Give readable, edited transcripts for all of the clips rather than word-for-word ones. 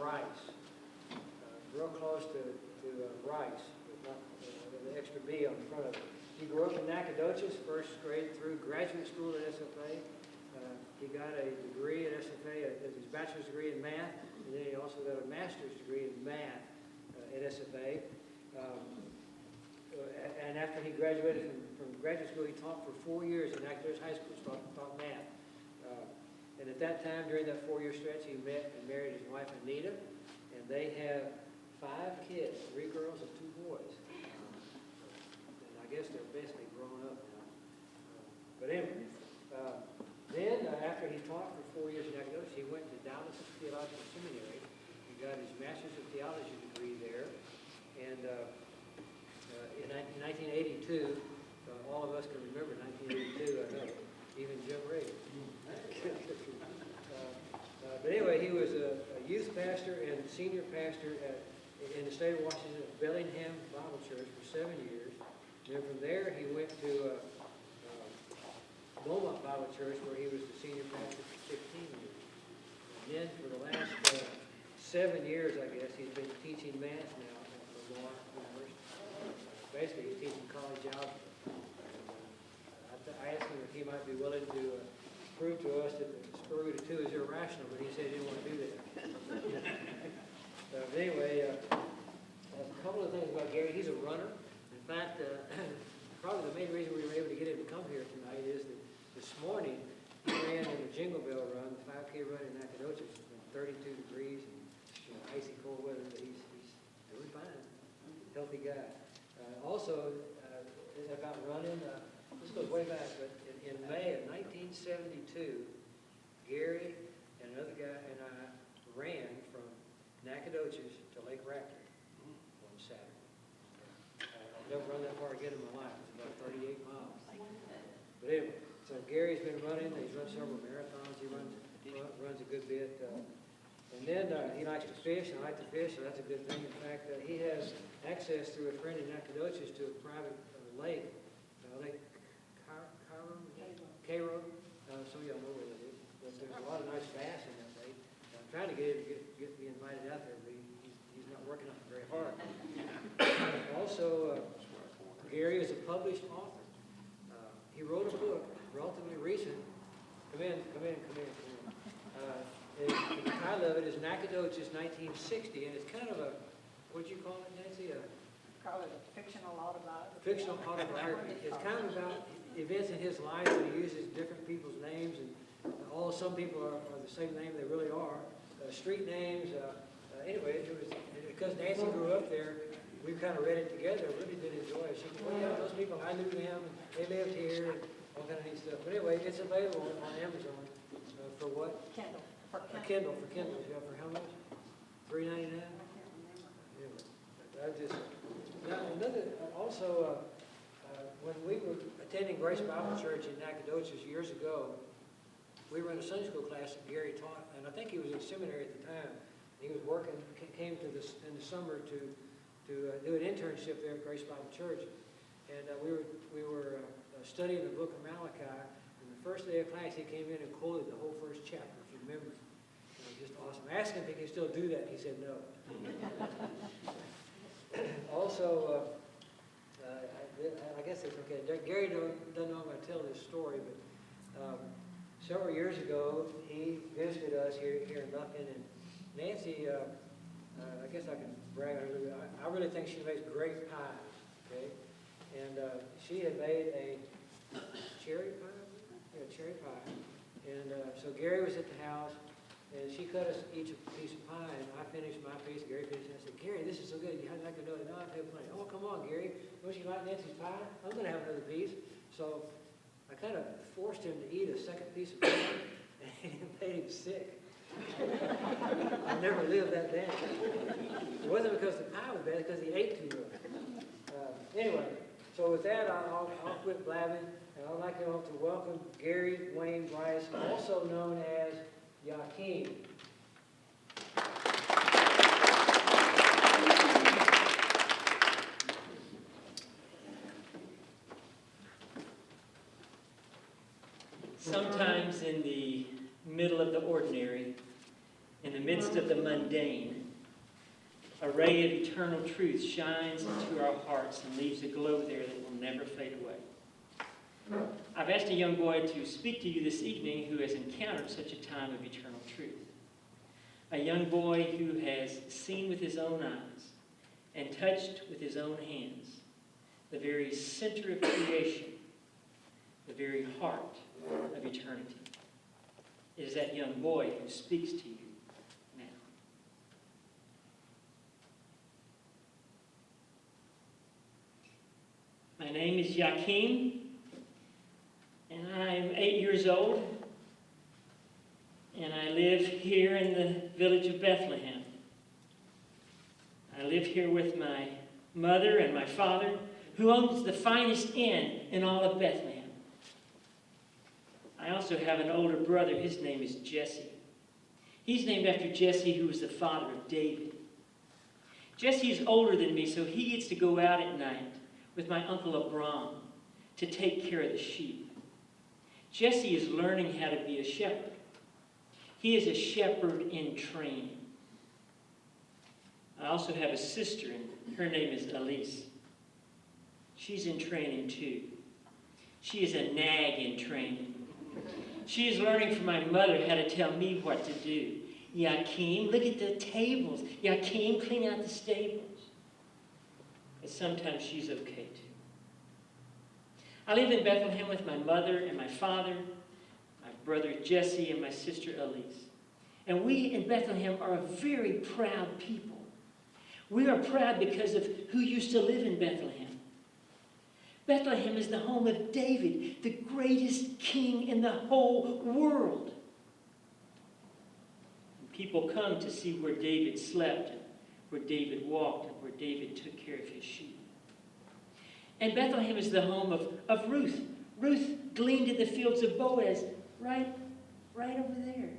Brice, real close to Brice, with the extra B on the front of it. He grew up in Nacogdoches, first grade through graduate school at SFA. He got a degree at SFA, his bachelor's degree in math, and then he also got a master's degree in math at SFA. And after he graduated from graduate school, he taught for 4 years in Nacogdoches High School, taught math. And at that time, during that 4-year stretch, he met and married his wife, Anita, and they have 5 kids, 3 girls and 2 boys. And I guess they're basically grown up now. But anyway, then after he taught for 4 years in Nacogdoches, he went to Dallas Theological Seminary. He got his Master's of Theology degree there. And in 1982, all of us can remember 1982, I know, even Jim Reagan. But anyway, he was a youth pastor and senior pastor in the state of Washington at Bethlehem Bible Church for 7 years. And then from there, he went to Monologue Bible Church, where he was the senior pastor for 16 years. And then for the last 7 years, I guess, he's been teaching math now at Lamar University. Basically, he's teaching college algebra. I asked him if he might be willing to prove to us that the square root of 2 is irrational, but he said he didn't want to do that. But anyway, a couple of things about Gary. He's a runner. In fact, probably the main reason we were able to get him to come here tonight is that this morning he ran in the Jingle Bell Run, the 5K run in Nacogdoches, in 32 degrees and icy cold weather, but he's doing fine. Healthy guy. Also, about running, this goes way back, but in May of 1972, Gary and another guy and I ran from Nacogdoches to Lake Raptor one Saturday. I've never run that far again in my life. It's about 38 miles. But anyway, so Gary's been running. He's run several marathons. He runs a good bit. And then he likes to fish, and I like to fish, so that's a good thing. In fact, he has access through a friend in Nacogdoches to a private lake, Lake Cairo. Some of y'all know where that is. But there's a lot of nice bass in that lake. I'm trying to get him to get me invited out there, but he's not working on it very hard. Also, Gary is a published author. He wrote a book, relatively recent. Come in. The title of it is Nacogdoches 1960, and it's kind of a, what do you call it, Nancy? Call it a fictional autobiography. Fictional autobiography. It's kind of about events in his life, but he uses different people's names, and some people are the same name they really are. Street names. Anyway, it was because Nancy grew up there. We kind of read it together. Really did enjoy it. She said, well, yeah, those people, I knew them, and they lived here, and all kind of neat stuff. But anyway, it's available on Amazon for what? Kindle. For Kindle. For Kindles. Yeah, for how much? $3.99? I can't remember. Anyway, also, when we were attending Grace Bible Church in Nacogdoches years ago, we were in a Sunday school class that Gary taught, and I think he was in seminary at the time. He was working, came to this in the summer to do an internship there at Grace Bible Church, and we were studying the book of Malachi. And the first day of class, he came in and quoted the whole first chapter, if you remember. It was just awesome. I asked him if he could still do that. He said no. Also, I guess it's okay. Gary doesn't know I'm going to tell this story, but several years ago, he visited us here in Lufkin, and Nancy, I guess I can brag on her a little bit. I really think she makes great pies, okay? And she had made a cherry pie? Yeah, cherry pie. And so Gary was at the house, and she cut us each a piece of pie, and I finished my piece, Gary finished it. I said, Gary, this is so good. How'd I know it? No, I've had plenty. Oh, come on, Gary. Don't you like Nancy's pie? I'm going to have another piece. So I kind of forced him to eat a second piece of pie, and it made him sick. I never lived that down. It wasn't because the pie was bad, it's because he ate too much. Anyway, so with that, I'll quit blabbing, and I'd like you all to welcome Gary Wayne Brice, also known as Yakim. Sometimes in the middle of the ordinary, in the midst midst of the mundane, a ray of eternal truth shines into our hearts and leaves a glow there that will never fade away. I've asked a young boy to speak to you this evening who has encountered such a time of eternal truth. A young boy who has seen with his own eyes and touched with his own hands the very center of creation, the very heart of eternity. It is that young boy who speaks to you now. My name is Yakim, and I'm 8 years old, and I live here in the village of Bethlehem. I live here with my mother and my father, who owns the finest inn in all of Bethlehem. I also have an older brother. His name is Jesse. He's named after Jesse, who was the father of David. Jesse is older than me, so he gets to go out at night with my Uncle Abram to take care of the sheep. Jesse is learning how to be a shepherd. He is a shepherd in training. I also have a sister, and her name is Elise. She's in training too. She is a nag in training. She is learning from my mother how to tell me what to do. Yakim, look at the tables. Yakim, clean out the stables. But sometimes she's okay too. I live in Bethlehem with my mother and my father, my brother Jesse, and my sister Elise. And we in Bethlehem are a very proud people. We are proud because of who used to live in Bethlehem. Bethlehem is the home of David, the greatest king in the whole world. And people come to see where David slept, and where David walked, and where David took care of his sheep. And Bethlehem is the home of Ruth. Ruth gleaned in the fields of Boaz, right over there.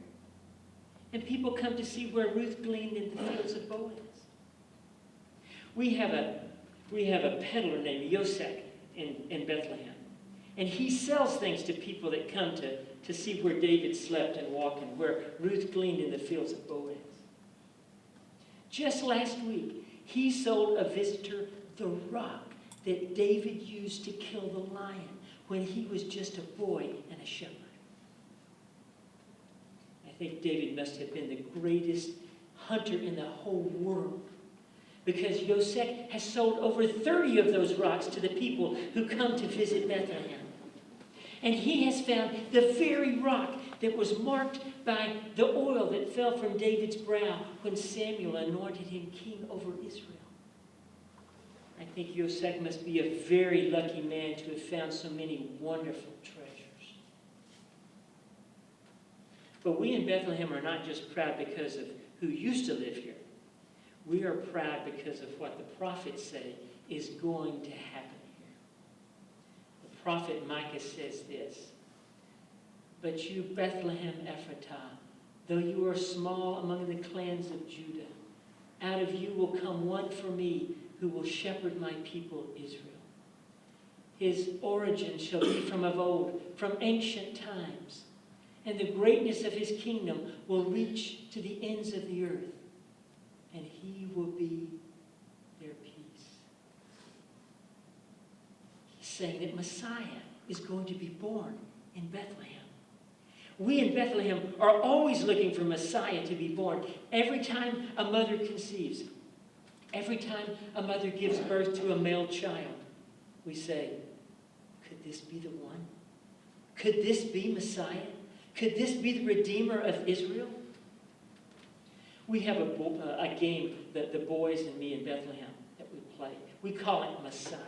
And people come to see where Ruth gleaned in the fields of Boaz. We have a peddler named Yosek in Bethlehem. And he sells things to people that come to see where David slept and walked and where Ruth gleaned in the fields of Boaz. Just last week, he sold a visitor the rock that David used to kill the lion when he was just a boy and a shepherd. I think David must have been the greatest hunter in the whole world, because Yosek has sold over 30 of those rocks to the people who come to visit Bethlehem. And he has found the very rock that was marked by the oil that fell from David's brow when Samuel anointed him king over Israel. I think Yosek must be a very lucky man to have found so many wonderful treasures. But we in Bethlehem are not just proud because of who used to live here. We are proud because of what the prophets say is going to happen here. The prophet Micah says this: "But you, Bethlehem Ephratah, though you are small among the clans of Judah, out of you will come one for me who will shepherd my people Israel. His origin shall be from of old, from ancient times, and the greatness of his kingdom will reach to the ends of the earth, and he will be their peace." He's saying that Messiah is going to be born in Bethlehem. We in Bethlehem are always looking for Messiah to be born. Every time a mother conceives, every time a mother gives birth to a male child, we say, could this be the one? Could this be Messiah? Could this be the Redeemer of Israel? We have a game that the boys and me in Bethlehem that we play. We call it Messiah.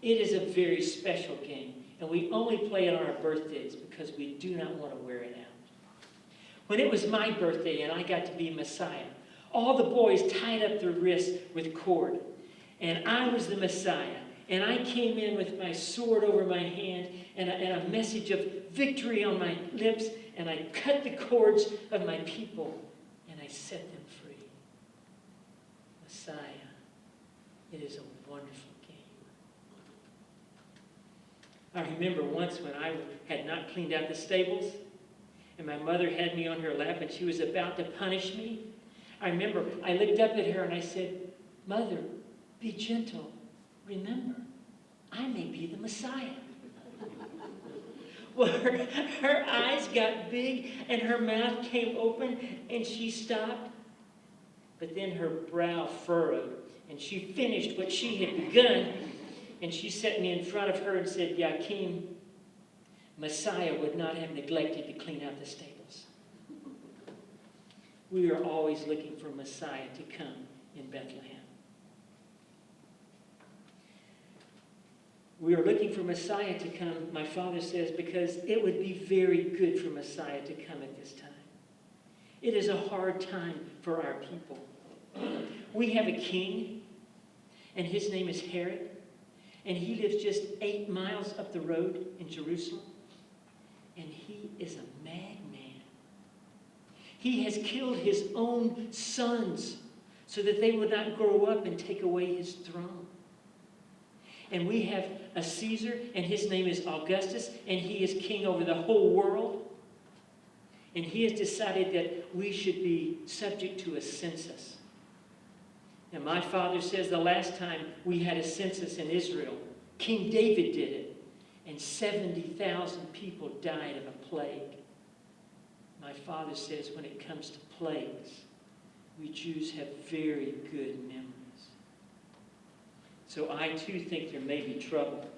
It is a very special game, and we only play it on our birthdays because we do not want to wear it out. When it was my birthday and I got to be Messiah, all the boys tied up their wrists with cord, and I was the Messiah. And I came in with my sword over my hand and a message of victory on my lips, and I cut the cords of my people and I set them free. Messiah, it is a wonderful game. I remember once when I had not cleaned out the stables, and my mother had me on her lap and she was about to punish me, I remember I looked up at her and I said, "Mother, be gentle. Remember, I may be the Messiah." Well, her eyes got big and her mouth came open and she stopped. But then her brow furrowed and she finished what she had begun. And she set me in front of her and said, "Yakim, Messiah would not have neglected to clean out the stables." We are always looking for Messiah to come in Bethlehem. We are looking for Messiah to come, my father says, because it would be very good for Messiah to come at this time. It is a hard time for our people. We have a king, and his name is Herod, and he lives just 8 miles up the road in Jerusalem, and he is a madman. He has killed his own sons so that they would not grow up and take away his throne. And we have a Caesar, and his name is Augustus, and he is king over the whole world. And he has decided that we should be subject to a census. And my father says the last time we had a census in Israel, King David did it, and 70,000 people died of a plague. My father says when it comes to plagues, we Jews have very good memories. So I too think there may be trouble.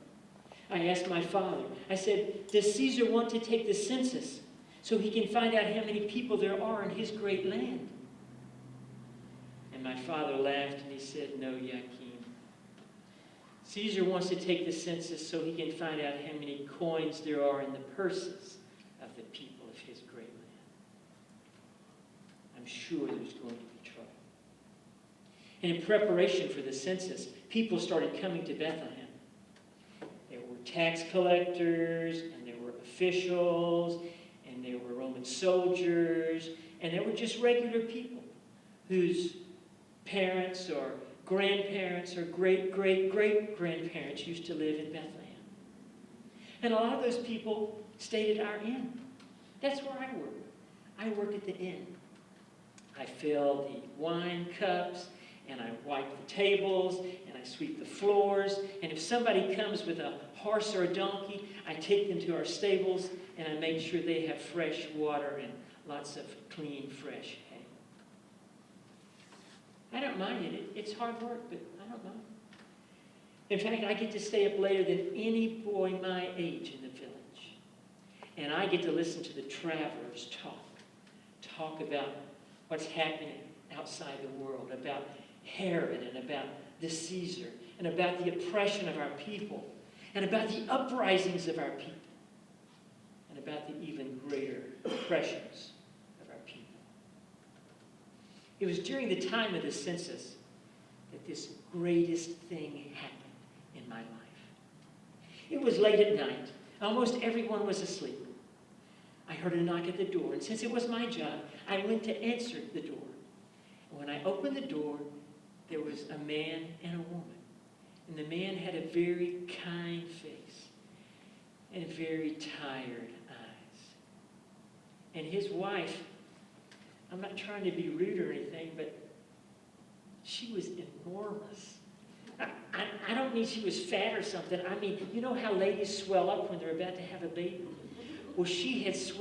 I asked my father, I said, "Does Caesar want to take the census so he can find out how many people there are in his great land?" And my father laughed and he said, "No, Yakim. Caesar wants to take the census so he can find out how many coins there are in the purses of the people of his great land." I'm sure there's going to be trouble. And in preparation for the census, people started coming to Bethlehem. There were tax collectors, and there were officials, and there were Roman soldiers, and there were just regular people whose parents or grandparents or great-great-great-grandparents used to live in Bethlehem. And a lot of those people stayed at our inn. That's where I worked. I worked at the inn. I fill the wine cups, and I wipe the tables, and I sweep the floors. And if somebody comes with a horse or a donkey, I take them to our stables, and I make sure they have fresh water and lots of clean, fresh hay. I don't mind it. It's hard work, but I don't mind. In fact, I get to stay up later than any boy my age in the village. And I get to listen to the travelers talk about what's happening outside the world, about Herod and about the Caesar and about the oppression of our people and about the uprisings of our people and about the even greater oppressions of our people. It was during the time of the census that this greatest thing happened in my life. It was late at night. Almost everyone was asleep. I heard a knock at the door, and since it was my job, I went to answer the door. And when I opened the door, there was a man and a woman. And the man had a very kind face and very tired eyes. And his wife, I'm not trying to be rude or anything, but she was enormous. I don't mean she was fat or something. I mean, you know how ladies swell up when they're about to have a baby? Well, she had swelled